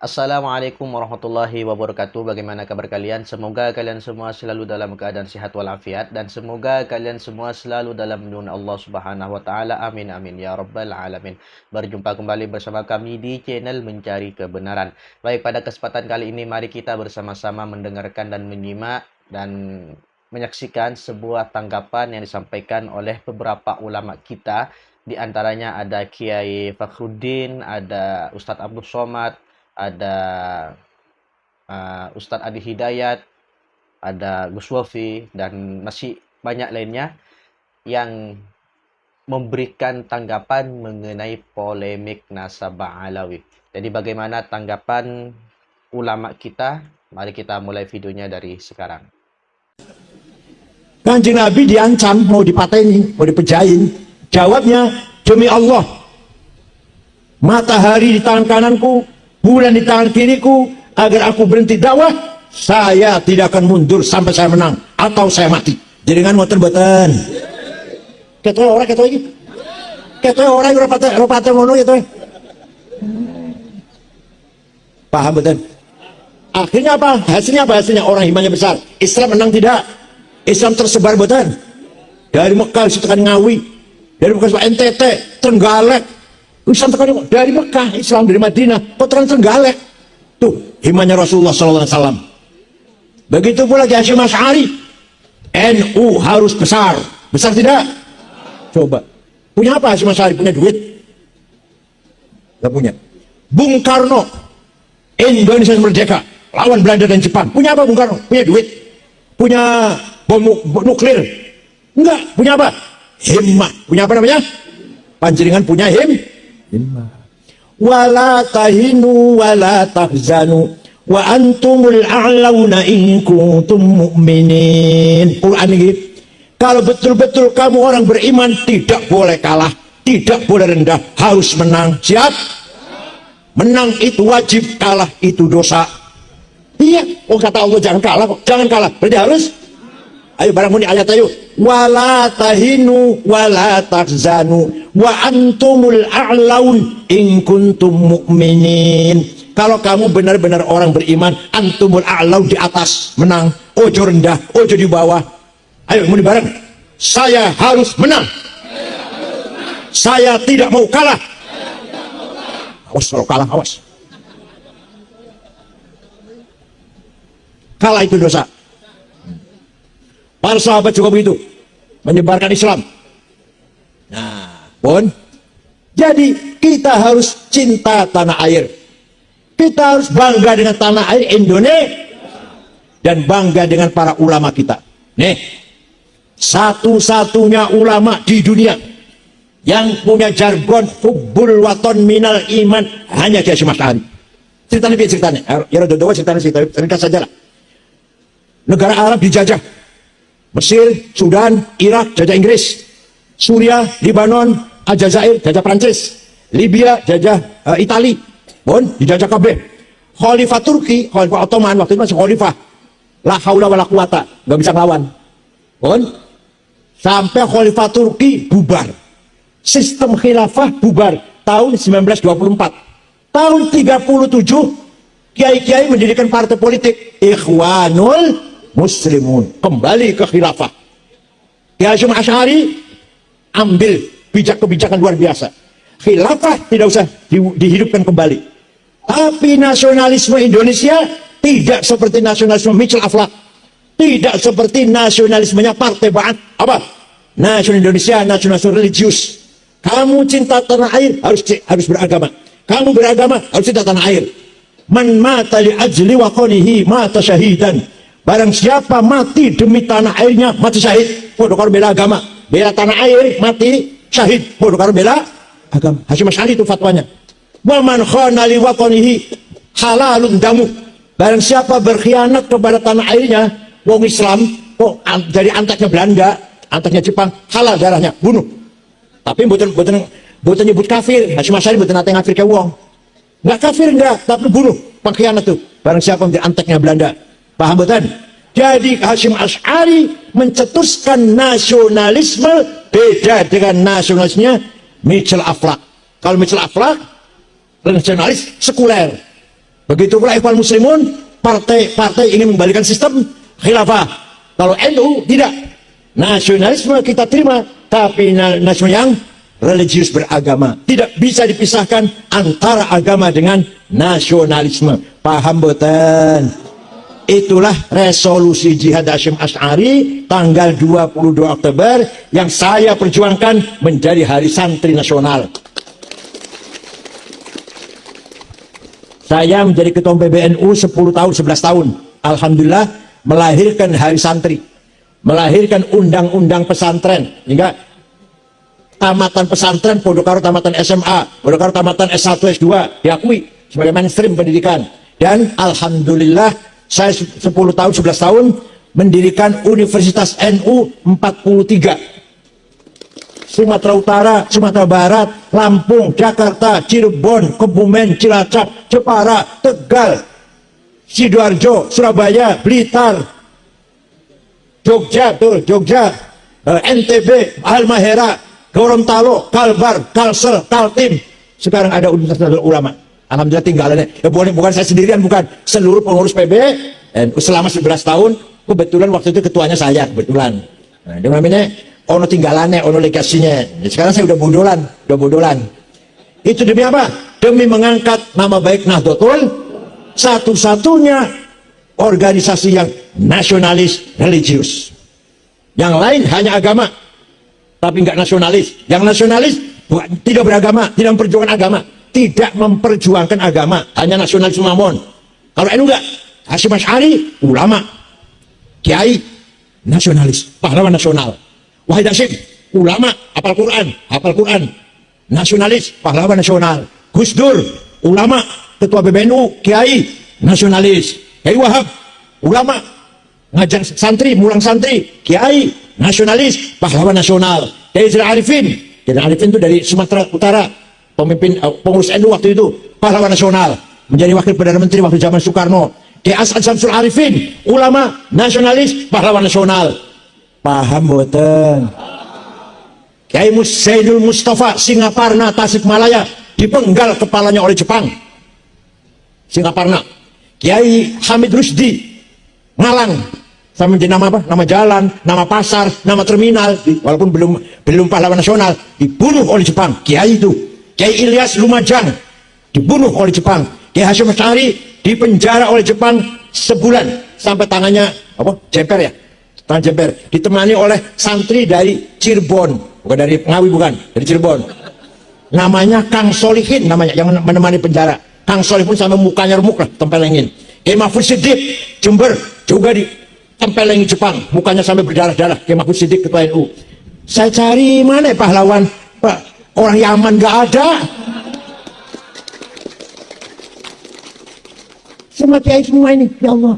Assalamualaikum warahmatullahi wabarakatuh. Bagaimana kabar kalian? Semoga kalian semua selalu dalam keadaan sehat walafiat dan semoga kalian semua selalu dalam lindungan Allah Subhanahu wa taala. Amin amin ya rabbal alamin. Berjumpa kembali bersama kami di channel Mencari Kebenaran. Baik, pada kesempatan kali ini mari kita bersama-sama mendengarkan dan menyimak dan menyaksikan sebuah tanggapan yang disampaikan oleh beberapa ulama kita. Di antaranya ada Kiai Fakhruddin, ada Ustadz Abdul Somad, ada Ustadz Adi Hidayat, ada Gus Wafi, dan masih banyak lainnya yang memberikan tanggapan mengenai polemik nasabah Alawi. Jadi bagaimana tanggapan ulama kita? Mari kita mulai videonya dari sekarang. Kanjeng Nabi diancam mau dipateni, mau dipejain. Jawabnya, demi Allah, matahari di tangan kananku, bulan di tangan kiriku, agar aku berhenti dakwah, saya tidak akan mundur sampai saya menang atau saya mati. Jadi dengan motor batan. Ketua orang ketua ini. Ketua orang rapata ngono gitu. Paham betul? Akhirnya apa? Hasilnya apa? Hasilnya orang imannya besar. Islam menang tidak? Islam tersebar betul. Dari Mekah tekan Ngawi, dari Mekah NTT, Trenggalek. Islam tekan dari Mekah, Islam dari Madinah, kok Trenggalek. Tuh, imannya Rasulullah SAW. Begitu pula Ki Hasyim Asy'ari. NU harus besar. Besar tidak? Coba. Punya apa Hasyim Asy'ari? Punya duit? Gak punya. Bung Karno, Indonesia merdeka, lawan Belanda dan Jepang. Punya apa Bung Karno? Punya duit? Punya bom nuklir? Enggak. Punya apa? Himmah. Punya apa namanya? Panjenengan punya himmah. Wala tahinu wala tahzanu wa antumul a'launa in kuntum mu'minin. Quran ini. Kalau betul-betul kamu orang beriman, tidak boleh kalah, tidak boleh rendah, harus menang. Siap? Menang itu wajib, kalah itu dosa. Iya, kata Allah jangan kalah kok, jangan kalah. Berarti harus. Ayo barang muni ayat ayo. Wala tahinu wala tahzanu wa antumul a'laun in kuntum mu'minin. Kalau kamu benar-benar orang beriman, antumul a'laun, di atas, menang. Ojo rendah, ojo di bawah. Ayo muni bareng. Saya harus menang. Saya tidak mau kalah. Awas kalau kalah, awas. Kalah itu dosa. Para sahabat juga begitu, menyebarkan Islam. Nah, pun jadi kita harus cinta tanah air. Kita harus bangga dengan tanah air Indonesia dan bangga dengan para ulama kita. Nih, satu-satunya ulama di dunia yang punya jargon hubbul waton minal iman hanya Ki Hasyim Asy'ari. Ceritanya. Ya udah ceritanya sih, tapi ringkas saja lah. Negara Arab dijajah. Mesir, Sudan, Irak, jajah Inggris. Suriah, Libanon, Aljazair, jajah Prancis. Libya, jajah Itali. Bon, dijajah kabeh. Khalifah Turki, Khalifah Ottoman, waktu itu masih Khalifah. La haula wala quwata, gak bisa ngelawan. Bon, sampai Khalifah Turki bubar. Sistem khilafah bubar tahun 1924. Tahun 37, kiai-kiai mendirikan partai politik Ikhwanul Muslimun, kembali ke khilafah. Ki Hasyim Asy'ari ambil kebijakan luar biasa. Khilafah tidak usah dihidupkan kembali. Tapi nasionalisme Indonesia tidak seperti nasionalisme Mitchell Aflaq, tidak seperti nasionalismenya Partai Ba'ath. Apa? Nasional Indonesia, nasionalisme religius. Kamu cinta tanah air harus beragama. Kamu beragama harus cinta tanah air. Man mata li ajli waqonihi mata syahidan. Barang siapa mati demi tanah airnya, mati syahid. Bodoh karo bela agama. Bela tanah air, mati syahid. Bodoh karo bela agama. Hasyim Asy'ari itu fatwanya. Wa man khana li watanihi halalun damu. Barang siapa berkhianat kepada tanah airnya, wong Islam, kok dari antaknya Belanda, antaknya Jepang, halal darahnya, bunuh. Tapi mboten nyebut kafir. Hasyim Asy'ari mboten nate ngafirke wong. Enggak kafir enggak, tapi bunuh pengkhianat tuh. Barang siapa menjadi antaknya Belanda. Paham betul? Jadi Hasyim Asy'ari mencetuskan nasionalisme beda dengan nasionalisnya Mitchell Aflaq. Kalau Mitchell Aflaq nasionalis sekuler, Begitu pula Ikhwan Muslimun, partai-partai ingin membalikan sistem khilafah. Kalau NU tidak. Nasionalisme kita terima, tapi nasionalisme yang religius beragama. Tidak bisa dipisahkan antara agama dengan nasionalisme. Paham betul? Itulah resolusi Jihad Hasyim Asy'ari tanggal 22 Oktober yang saya perjuangkan menjadi Hari Santri Nasional. Saya menjadi ketua PBNU 10 tahun, 11 tahun. Alhamdulillah melahirkan Hari Santri. Melahirkan undang-undang pesantren. Hingga tamatan pesantren, podo karo tamatan SMA, podo karo tamatan S1, S2 diakui sebagai mainstream pendidikan. Dan Alhamdulillah saya 10 tahun, 11 tahun mendirikan Universitas NU 43. Sumatera Utara, Sumatera Barat, Lampung, Jakarta, Cirebon, Kebumen, Cilacap, Jepara, Tegal, Sidoarjo, Surabaya, Blitar, Jogja, NTB, Halmahera, Gorontalo, Kalbar, Kalsel, Kaltim. Sekarang ada Universitas Darul Ulama. Alhamdulillah tinggalannya. Ya, bukan saya sendirian, bukan. Seluruh pengurus PB selama 11 tahun. Kebetulan waktu itu ketuanya saya, kebetulan. Nah, dengan namanya ono tinggalannya, ono legasinya. Sekarang saya udah bodolan. Itu demi apa? Demi mengangkat nama baik Nahdlatul, satu-satunya organisasi yang nasionalis religius. Yang lain hanya agama, tapi nggak nasionalis. Yang nasionalis tidak beragama, tidak memperjuangkan agama, tidak memperjuangkan agama, hanya nasionalis mamon. Kalau NU enggak, Hasyim Asy'ari ulama, kiai, nasionalis, pahlawan nasional. Wahid Hasyim ulama, hafal Quran, nasionalis, pahlawan nasional. Gus Dur ulama, ketua PBNU, kiai, nasionalis. Kiai Wahab ulama, ngajar santri, mulang santri, kiai, nasionalis, pahlawan nasional. Kiai Zainal Arifin itu dari Sumatera Utara, pemimpin pengurus NU waktu itu, pahlawan nasional, menjadi wakil Perdana Menteri waktu zaman Soekarno. Kiai As'ad Syamsul Arifin, ulama, nasionalis, pahlawan nasional. Paham betul? Kiai Zainul Mustafa, Singaparna, Tasikmalaya, dipenggal kepalanya oleh Jepang. Singaparna. Kiai Hamid Rusdi, Malang, sama menjadi nama apa? Nama jalan, nama pasar, nama terminal, walaupun belum pahlawan nasional, dibunuh oleh Jepang. Kiai itu. Kiai Ilyas Lumajang dibunuh oleh Jepang. Kiai Hasyim Asy'ari dipenjara oleh Jepang sebulan sampai tangannya apa? Jemper ya. Tangan jemper. Ditemani oleh santri dari Cirebon, bukan dari Ngawi, bukan, dari Cirebon. Namanya Kang Solihin, namanya yang menemani penjara. Kang Solihin pun sampai mukanya remuk lah, tempelengin. Kiai Mahfud Siddiq Jember juga ditempelengin Jepang, mukanya sampai berdarah-darah. Kiai Mahfud Siddiq ketua NU. Saya cari mana pahlawan, Pak? Orang Yaman gak ada. Semua kiai semua ini, ya Allah.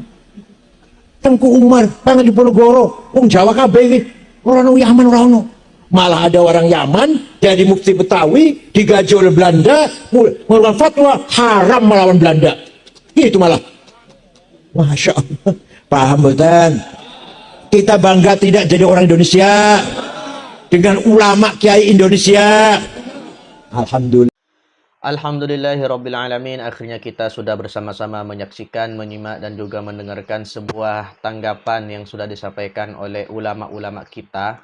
Tengku Umar, Pangan Diponegoro, Jawa kabeh iki. Orang Yaman orang. Malah ada orang Yaman jadi mufti Betawi, digaji oleh Belanda, mengeluarkan fatwa haram melawan Belanda. Itu malah. Masya Allah. Paham betul? Kita bangga tidak jadi orang Indonesia dengan ulama kiai Indonesia. Alhamdulillah. Alhamdulillahirrabbilalamin. Akhirnya kita sudah bersama-sama menyaksikan, menyimak, dan juga mendengarkan sebuah tanggapan yang sudah disampaikan oleh ulama-ulama kita.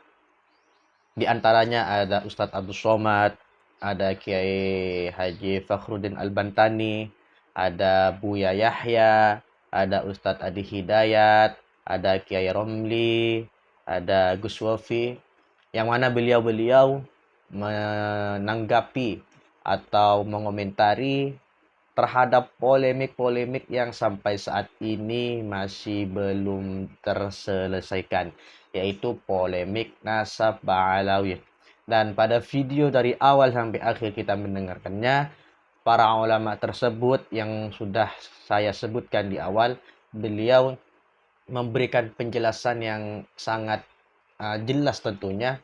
Di antaranya ada Ustadz Abdul Somad, ada Kiai Haji Fakhruddin Al-Bantani, ada Buya Yahya, ada Ustadz Adi Hidayat, ada Kiai Romli, ada Gus Wafi, yang mana beliau-beliau menanggapi atau mengomentari terhadap polemik-polemik yang sampai saat ini masih belum terselesaikan, yaitu polemik nasab Ba'alawi. Dan pada video dari awal sampai akhir kita mendengarkannya, para ulama tersebut yang sudah saya sebutkan di awal, beliau memberikan penjelasan yang sangat jelas tentunya,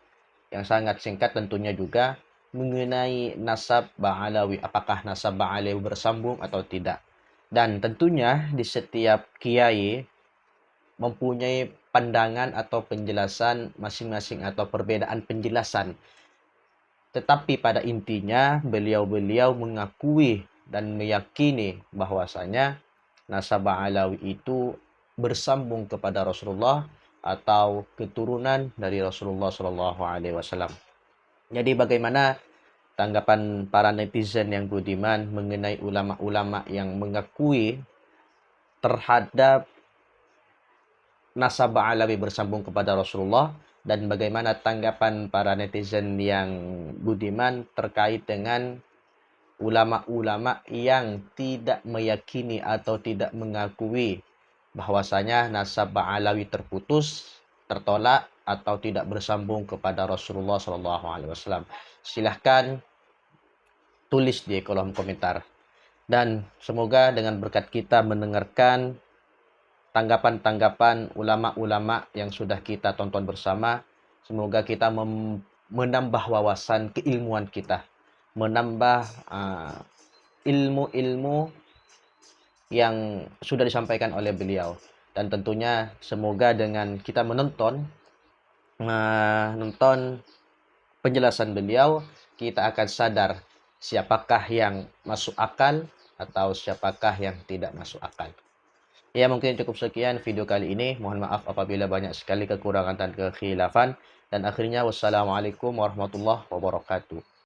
yang sangat singkat tentunya juga, mengenai nasab Ba'alawi, apakah nasab Ba'alawi bersambung atau tidak. Dan tentunya di setiap kiai mempunyai pandangan atau penjelasan masing-masing atau perbedaan penjelasan. Tetapi pada intinya beliau-beliau mengakui dan meyakini bahwasanya nasabah Alawi itu bersambung kepada Rasulullah atau keturunan dari Rasulullah Shallallahu Alaihi Wasallam. Jadi bagaimana tanggapan para netizen yang budiman mengenai ulama-ulama yang mengakui terhadap nasabah Alawi bersambung kepada Rasulullah, dan bagaimana tanggapan para netizen yang budiman terkait dengan ulama-ulama yang tidak meyakini atau tidak mengakui bahwasanya nasabah Alawi terputus, tertolak atau tidak bersambung kepada Rasulullah Shallallahu Alaihi Wasallam. Silahkan tulis di kolom komentar. Dan semoga dengan berkat kita mendengarkan tanggapan-tanggapan ulama-ulama yang sudah kita tonton bersama, semoga kita menambah wawasan keilmuan kita, menambah ilmu-ilmu yang sudah disampaikan oleh beliau. Dan tentunya semoga dengan kita menonton penjelasan beliau, kita akan sadar siapakah yang masuk akal atau siapakah yang tidak masuk akal. Ya, mungkin cukup sekian video kali ini. Mohon maaf apabila banyak sekali kekurangan dan kekhilafan. Dan akhirnya wassalamualaikum warahmatullahi wabarakatuh.